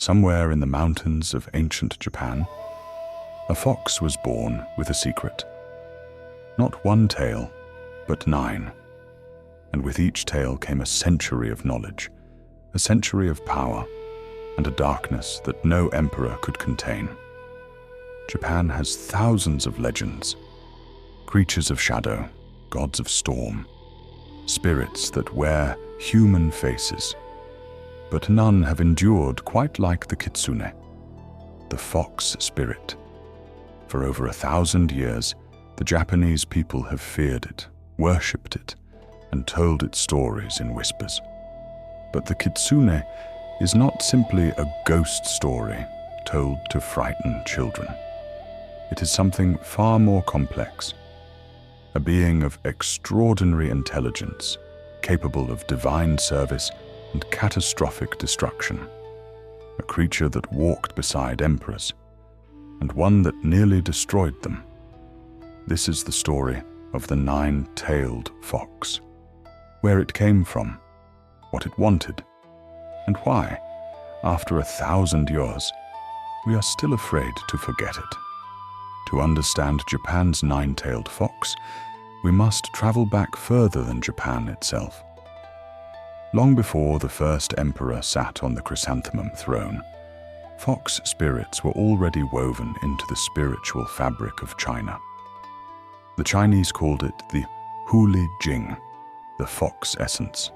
somewhere in the mountains of ancient Japan, a fox was born with a secret. Not one tale, but 9. And with each tale came a century of knowledge, a century of power, and a darkness that no emperor could contain. Japan has thousands of legends, creatures of shadow, gods of storm, spirits that wear human faces, but none have endured quite like the Kitsune, the fox spirit. For over 1,000 years, the Japanese people have feared it, worshipped it, and told its stories in whispers. But the Kitsune is not simply a ghost story told to frighten children. It is something far more complex, a being of extraordinary intelligence, capable of divine service and catastrophic destruction, a creature that walked beside emperors, and one that nearly destroyed them. This is the story of the 9-tailed fox, where it came from, what it wanted, and why, after 1,000 years, we are still afraid to forget it. To understand Japan's 9-tailed fox, we must travel back further than Japan itself. Long before the first emperor sat on the chrysanthemum throne, fox spirits were already woven into the spiritual fabric of China. The Chinese called it the Huli Jing, the fox essence.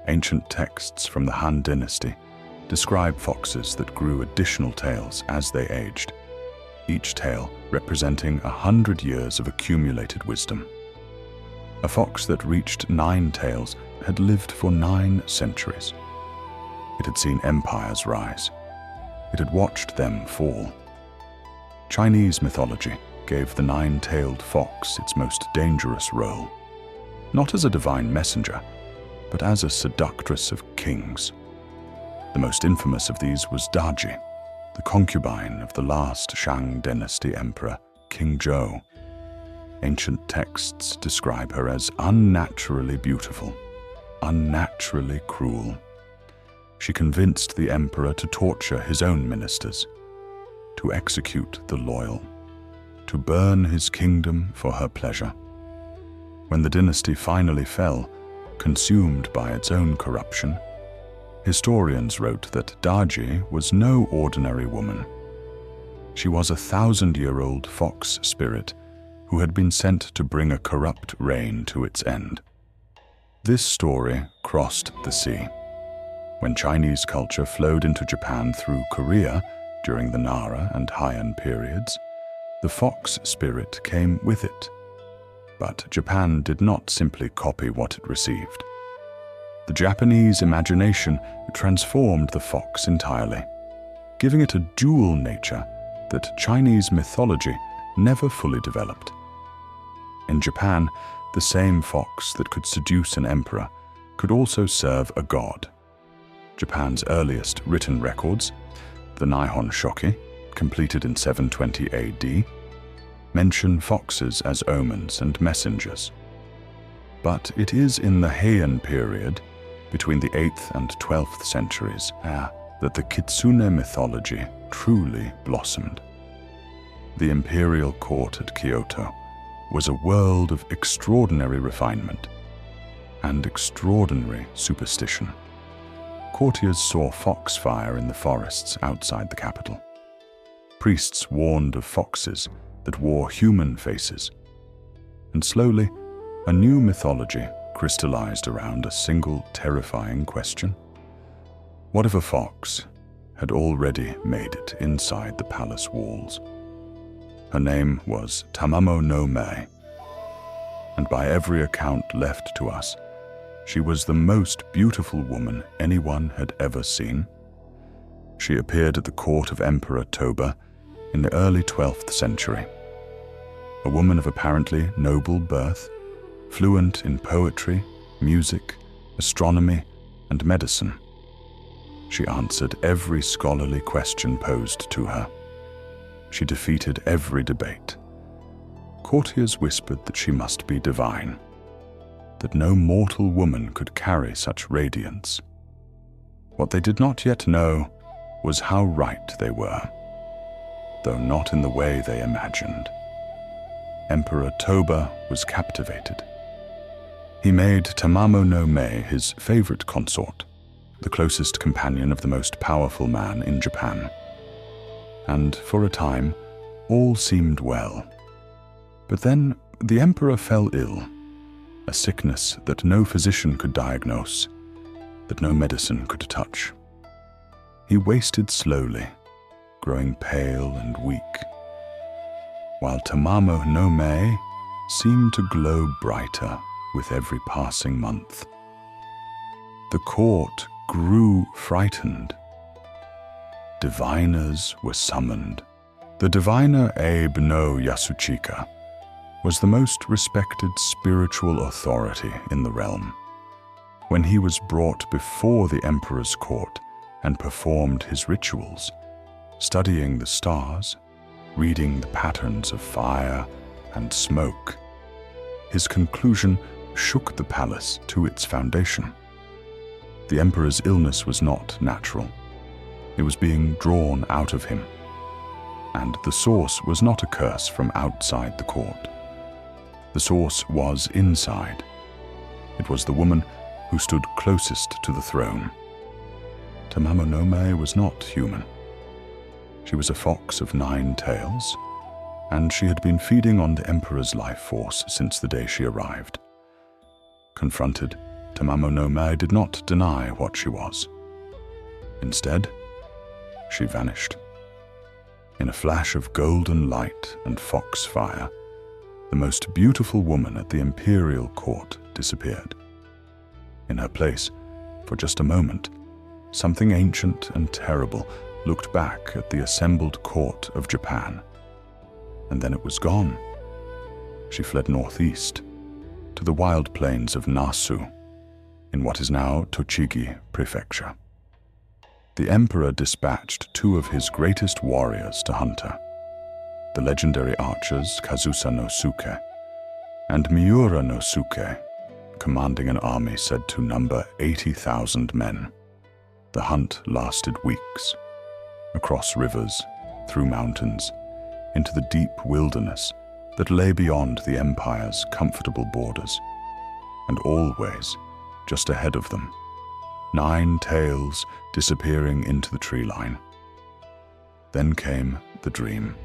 Ancient texts from the Han Dynasty describe foxes that grew additional tails as they aged, each tail representing 100 years of accumulated wisdom. A fox that reached 9 tails had lived for 9 centuries. It had seen empires rise. It had watched them fall. Chinese mythology gave the 9-tailed fox its most dangerous role, not as a divine messenger, but as a seductress of kings. The most infamous of these was Daji, the concubine of the last Shang dynasty emperor, King Zhou. Ancient texts describe her as unnaturally beautiful, unnaturally cruel. She convinced the emperor to torture his own ministers, to execute the loyal, to burn his kingdom for her pleasure. When the dynasty finally fell, consumed by its own corruption, historians wrote that Daji was no ordinary woman. She was a 1,000-year-old fox spirit who had been sent to bring a corrupt reign to its end. This story crossed the sea. When Chinese culture flowed into Japan through Korea during the Nara and Heian periods, the fox spirit came with it. But Japan did not simply copy what it received. The Japanese imagination transformed the fox entirely, giving it a dual nature that Chinese mythology never fully developed. In Japan, the same fox that could seduce an emperor could also serve a god. Japan's earliest written records, the Nihon Shoki, completed in 720 AD, mention foxes as omens and messengers. But it is in the Heian period, between the 8th and 12th centuries, that the Kitsune mythology truly blossomed. The imperial court at Kyoto was a world of extraordinary refinement and extraordinary superstition. Courtiers saw foxfire in the forests outside the capital. Priests warned of foxes that wore human faces. And slowly, a new mythology crystallized around a single terrifying question. What if a fox had already made it inside the palace walls? Her name was Tamamo-no-Mae, and by every account left to us, she was the most beautiful woman anyone had ever seen. She appeared at the court of Emperor Toba in the early 12th century. A woman of apparently noble birth, fluent in poetry, music, astronomy, and medicine. She answered every scholarly question posed to her. She defeated every debate. Courtiers whispered that she must be divine, that no mortal woman could carry such radiance. What they did not yet know was how right they were, though not in the way they imagined. Emperor Toba was captivated. He made Tamamo-no-Mae his favorite consort, the closest companion of the most powerful man in Japan. And for a time, all seemed well. But then the emperor fell ill, a sickness that no physician could diagnose, that no medicine could touch. He wasted slowly, growing pale and weak, while Tamamo-no-Mae seemed to glow brighter with every passing month. The court grew frightened. Diviners were summoned. The diviner Abe no Yasuchika was the most respected spiritual authority in the realm. When he was brought before the emperor's court and performed his rituals, studying the stars, reading the patterns of fire and smoke, his conclusion shook the palace to its foundation. The emperor's illness was not natural. It was being drawn out of him, and the source was not a curse from outside the court. The source was inside. It was the woman who stood closest to the throne. Tamamo-no-Mae was not human. She was a fox of 9 tails, and she had been feeding on the emperor's life force since the day she arrived. Confronted, Tamamo-no-Mae did not deny what she was. Instead, she vanished. In a flash of golden light and foxfire, the most beautiful woman at the imperial court disappeared. In her place, for just a moment, something ancient and terrible looked back at the assembled court of Japan. And then it was gone. She fled northeast, to the wild plains of Nasu, in what is now Tochigi Prefecture. The emperor dispatched 2 of his greatest warriors to hunt her, the legendary archers Kazusa no Suke and Miura no Suke, commanding an army said to number 80,000 men. The hunt lasted weeks, across rivers, through mountains, into the deep wilderness that lay beyond the empire's comfortable borders, and always, just ahead of them, 9 tails disappearing into the tree line. Then came the dream.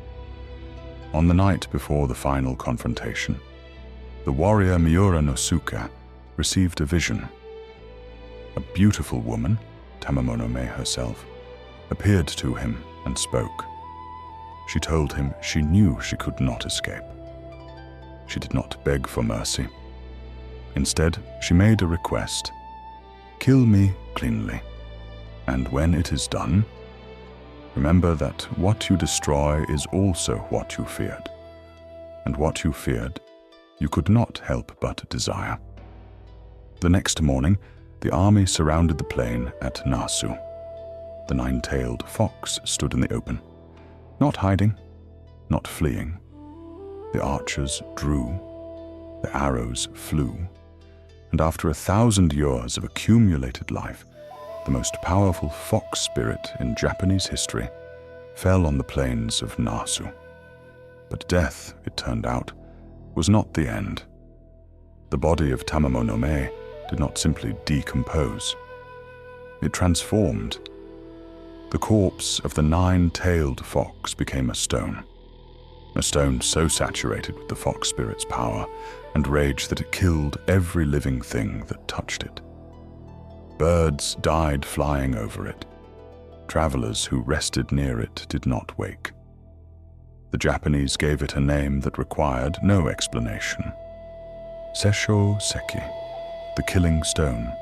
On the night before the final confrontation, the warrior Miura no Suke received a vision. A beautiful woman, Tamamo-no-Mae herself, appeared to him and spoke. She told him she knew she could not escape. She did not beg for mercy. Instead, she made a request. Kill me cleanly, and when it is done, remember that what you destroy is also what you feared, and what you feared, you could not help but desire. The next morning, the army surrounded the plain at Nasu. The 9-tailed fox stood in the open, not hiding, not fleeing. The archers drew, the arrows flew, and after 1,000 years of accumulated life, the most powerful fox spirit in Japanese history fell on the plains of Nasu. But death, it turned out, was not the end. The body of Tamamo-no-Mae did not simply decompose. It transformed. The corpse of the 9-tailed fox became a stone so saturated with the fox spirit's power and rage that it killed every living thing that touched it. Birds died flying over it. Travelers who rested near it did not wake. The Japanese gave it a name that required no explanation. Sessho-seki, the killing stone.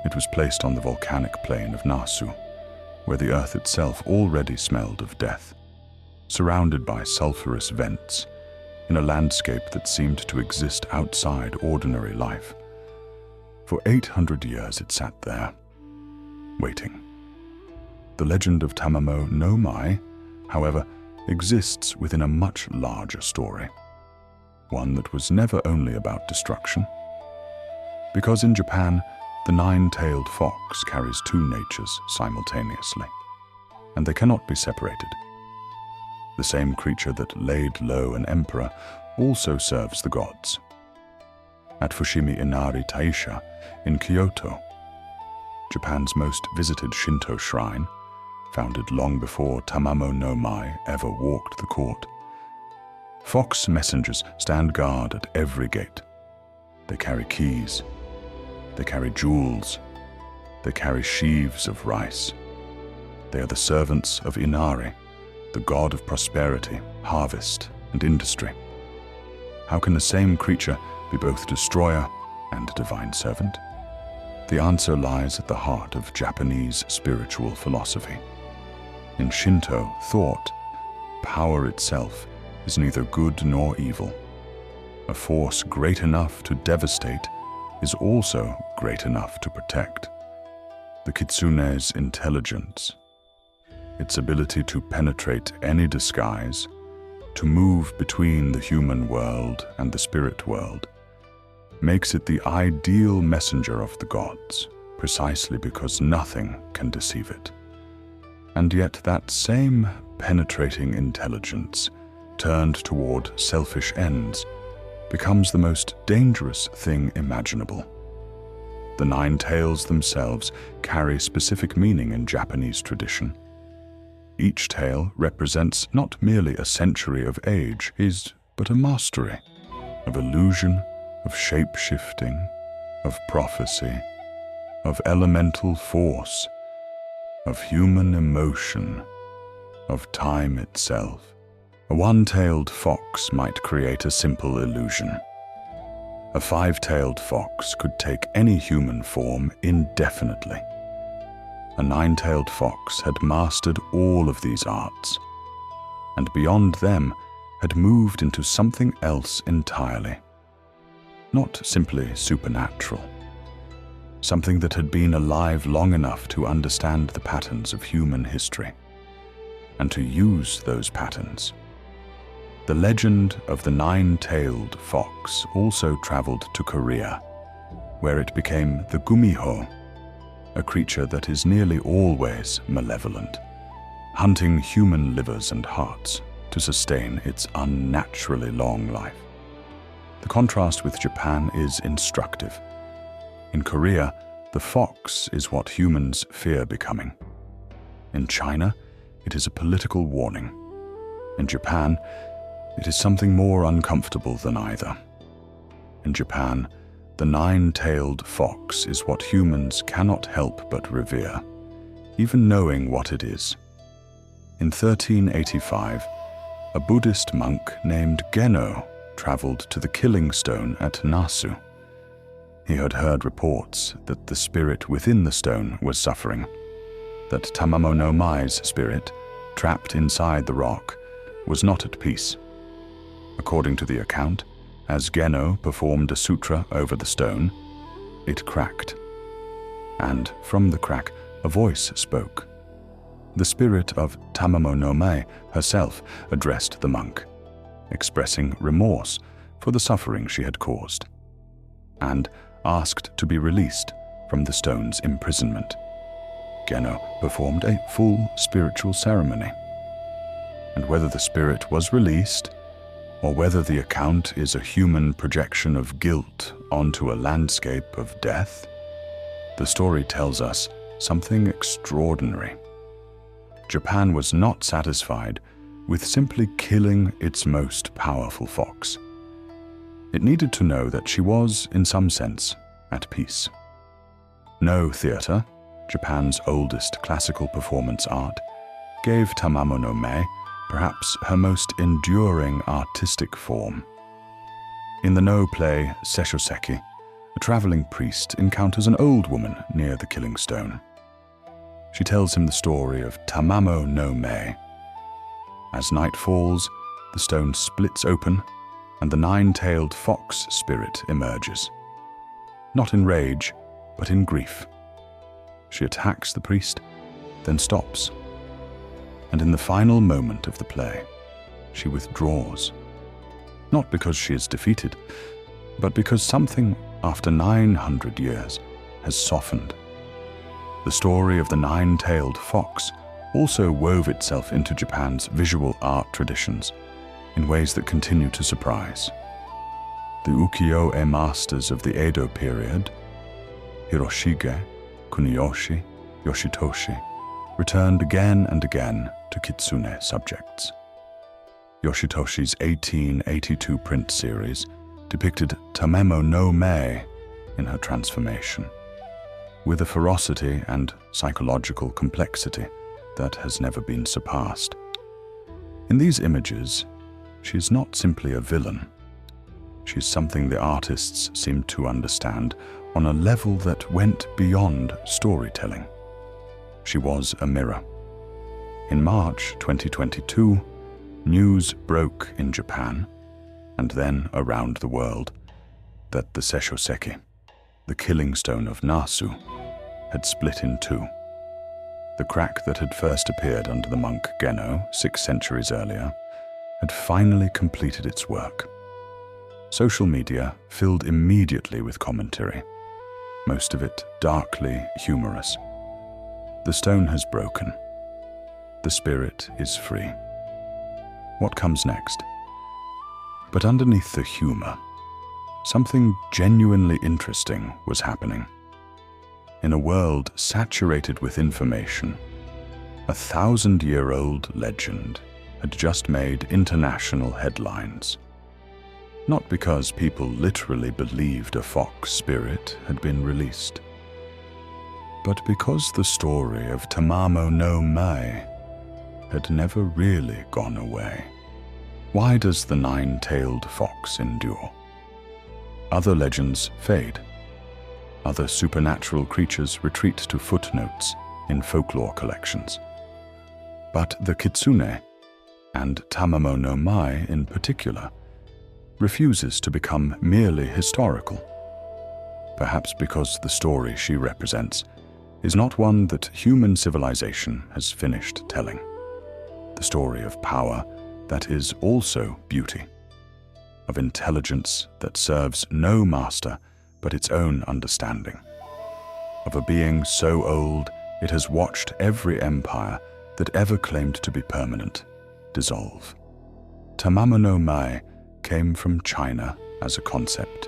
It was placed on the volcanic plain of Nasu, where the earth itself already smelled of death, surrounded by sulfurous vents, in a landscape that seemed to exist outside ordinary life. For 800 years it sat there, waiting. The legend of Tamamo-no-Mae, however, exists within a much larger story, one that was never only about destruction. Because in Japan, the 9-tailed fox carries 2 natures simultaneously, and they cannot be separated. The same creature that laid low an emperor also serves the gods. At Fushimi Inari Taisha in Kyoto, Japan's most visited Shinto shrine, founded long before Tamamo-no-Mae ever walked the court, fox messengers stand guard at every gate. They carry keys, they carry jewels, they carry sheaves of rice. They are the servants of Inari, the god of prosperity, harvest, and industry. How can the same creature be both destroyer and divine servant? The answer lies at the heart of Japanese spiritual philosophy. In Shinto thought, power itself is neither good nor evil. A force great enough to devastate is also great enough to protect. The Kitsune's intelligence, its ability to penetrate any disguise, to move between the human world and the spirit world, makes it the ideal messenger of the gods, precisely because nothing can deceive it. And yet that same penetrating intelligence, turned toward selfish ends, becomes the most dangerous thing imaginable. The 9 tails themselves carry specific meaning in Japanese tradition. Each tale represents not merely a century of age, but a mastery of illusion, of shape-shifting, of prophecy, of elemental force, of human emotion, of time itself. A 1-tailed fox might create a simple illusion. A 5-tailed fox could take any human form indefinitely. A 9-tailed fox had mastered all of these arts, and beyond them had moved into something else entirely. Not simply supernatural. Something that had been alive long enough to understand the patterns of human history, and to use those patterns. The legend of the 9-tailed fox also traveled to Korea, where it became the gumiho, a creature that is nearly always malevolent, hunting human livers and hearts to sustain its unnaturally long life. The contrast with Japan is instructive. In Korea, the fox is what humans fear becoming. In China, it is a political warning. In Japan, it is something more uncomfortable than either. In Japan, the 9-tailed fox is what humans cannot help but revere, even knowing what it is. In 1385, a Buddhist monk named Geno traveled to the killing stone at Nasu. He had heard reports that the spirit within the stone was suffering, that Tamamo-no-Mae's spirit, trapped inside the rock, was not at peace. According to the account, as Geno performed a sutra over the stone, it cracked. And from the crack, a voice spoke. The spirit of Tamamo-no-Mae herself addressed the monk, expressing remorse for the suffering she had caused, and asked to be released from the stone's imprisonment. Geno performed a full spiritual ceremony. And whether the spirit was released, or whether the account is a human projection of guilt onto a landscape of death, the story tells us something extraordinary. Japan was not satisfied with simply killing its most powerful fox. It needed to know that she was, in some sense, at peace. No theater, Japan's oldest classical performance art, gave Tamamo-no-Mae perhaps her most enduring artistic form. In the No play Sessho-seki, a traveling priest encounters an old woman near the killing stone. She tells him the story of Tamamo-no-Mae. As night falls, the stone splits open, and the 9-tailed fox spirit emerges. Not in rage, but in grief. She attacks the priest, then stops. And in the final moment of the play, she withdraws. Not because she is defeated, but because something, after 900 years, has softened. The story of the 9-tailed fox also wove itself into Japan's visual art traditions in ways that continue to surprise. The ukiyo-e masters of the Edo period, Hiroshige, Kuniyoshi, Yoshitoshi, returned again and again to Kitsune subjects. Yoshitoshi's 1882 print series depicted Tamamo-no-Mae in her transformation, with a ferocity and psychological complexity that has never been surpassed. In these images, she is not simply a villain. She is something the artists seemed to understand on a level that went beyond storytelling. She was a mirror. In March 2022, news broke in Japan, and then around the world, that the sessho-seki, the killing stone of Nasu, had split in two. The crack that had first appeared under the monk Geno 6 centuries earlier had finally completed its work. Social media filled immediately with commentary, most of it darkly humorous. The stone has broken. The spirit is free. What comes next? But underneath the humor, something genuinely interesting was happening. In a world saturated with information, a 1,000-year-old legend had just made international headlines. Not because people literally believed a fox spirit had been released, but because the story of Tamamo-no-Mae had never really gone away. Why does the 9-tailed fox endure? Other legends fade. Other supernatural creatures retreat to footnotes in folklore collections. But the Kitsune, and Tamamo-no-Mae in particular, refuses to become merely historical. Perhaps because the story she represents is not one that human civilization has finished telling. The story of power that is also beauty, of intelligence that serves no master but its own understanding, of a being so old it has watched every empire that ever claimed to be permanent dissolve. Tamamo-no-Mae came from China as a concept,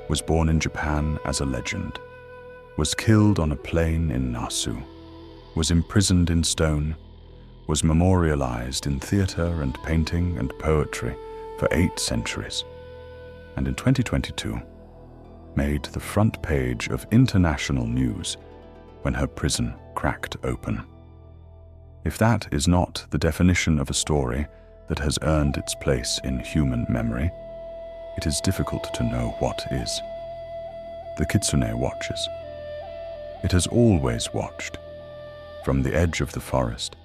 was born in Japan as a legend, was killed on a plain in Nasu, was imprisoned in stone, was memorialized in theater and painting and poetry for 8 centuries, and in 2022 made the front page of international news when her prison cracked open. If that is not the definition of a story that has earned its place in human memory, it is difficult to know what is. The Kitsune watches. It has always watched, from the edge of the forest,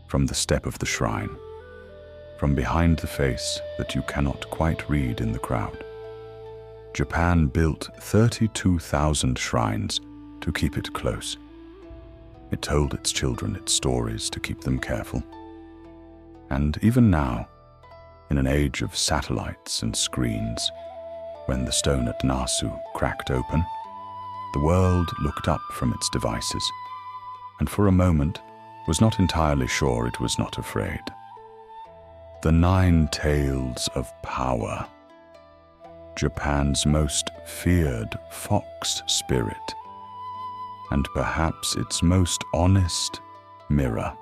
from the step of the shrine, from behind the face that you cannot quite read in the crowd. Japan built 32,000 shrines to keep it close. It told its children its stories to keep them careful. And even now, in an age of satellites and screens, when the stone at Nasu cracked open, the world looked up from its devices, and for a moment was not entirely sure it was not afraid. The 9 tails of power. Japan's most feared fox spirit, and perhaps its most honest mirror.